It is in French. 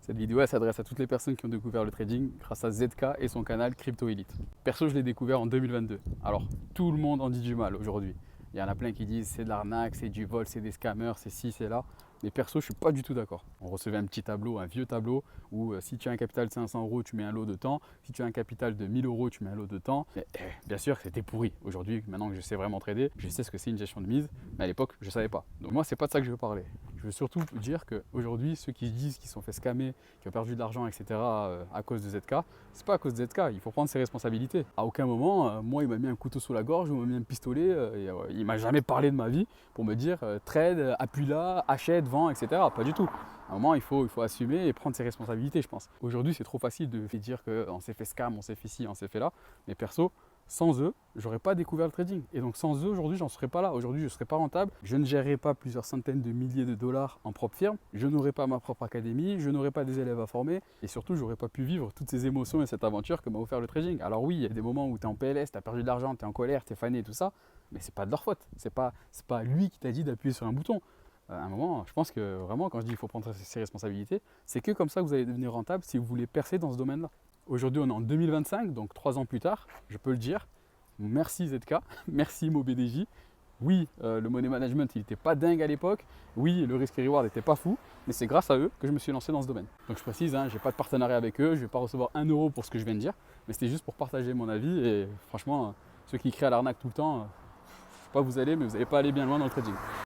Cette vidéo elle s'adresse à toutes les personnes qui ont découvert le trading grâce à ZK et son canal Crypto Elite. Perso, je l'ai découvert en 2022. Alors, tout le monde en dit du mal aujourd'hui. Il y en a plein qui disent c'est de l'arnaque, c'est du vol, c'est des scammers, c'est ci, c'est là. Mais perso, je suis pas du tout d'accord. On recevait un petit tableau, un vieux tableau, où si tu as un capital de 500 euros, tu mets un lot de temps. Si tu as un capital de 1000 euros, tu mets un lot de temps. Bien sûr, c'était pourri. Aujourd'hui, maintenant que je sais vraiment trader, je sais ce que c'est une gestion de mise. Mais à l'époque, je ne savais pas. Donc moi, c'est pas de ça que je veux parler. Je veux surtout dire qu'aujourd'hui, ceux qui disent qu'ils se sont fait scammer, qui ont perdu de l'argent, etc. À cause de ZK, c'est pas à cause de ZK. Il faut prendre ses responsabilités. À aucun moment, moi, il m'a mis un couteau sous la gorge ou il m'a mis un pistolet. Il m'a jamais parlé de ma vie pour me dire trade, appuie là, achète, vend, etc. Pas du tout. À un moment, il faut assumer et prendre ses responsabilités, je pense. Aujourd'hui, c'est trop facile de dire qu'on s'est fait scam, on s'est fait ci, on s'est fait là. Mais perso, sans eux, j'aurais pas découvert le trading. Et donc sans eux, aujourd'hui, j'en serais pas là. Aujourd'hui, je ne serais pas rentable. Je ne gérerais pas plusieurs centaines de milliers de dollars en propre firme. Je n'aurais pas ma propre académie. Je n'aurais pas des élèves à former. Et surtout, j'aurais pas pu vivre toutes ces émotions et cette aventure que m'a offert le trading. Alors oui, il y a des moments où tu es en PLS, tu as perdu de l'argent, tu es en colère, tu es fané et tout ça. Mais c'est pas de leur faute. C'est pas lui qui t'a dit d'appuyer sur un bouton. À un moment, je pense que vraiment, quand je dis qu'il faut prendre ses responsabilités, c'est que comme ça que vous allez devenir rentable si vous voulez percer dans ce domaine-là. Aujourd'hui, on est en 2025, donc 3 ans plus tard, je peux le dire. Merci ZK, merci MoBDJ. Oui, le money management, il n'était pas dingue à l'époque. Oui, le risk et reward n'était pas fou. Mais c'est grâce à eux que je me suis lancé dans ce domaine. Donc je précise, je n'ai pas de partenariat avec eux. Je ne vais pas recevoir 1 euro pour ce que je viens de dire. Mais c'était juste pour partager mon avis. Et franchement, ceux qui créent à l'arnaque tout le temps, je ne sais pas où vous allez, mais vous n'allez pas aller bien loin dans le trading.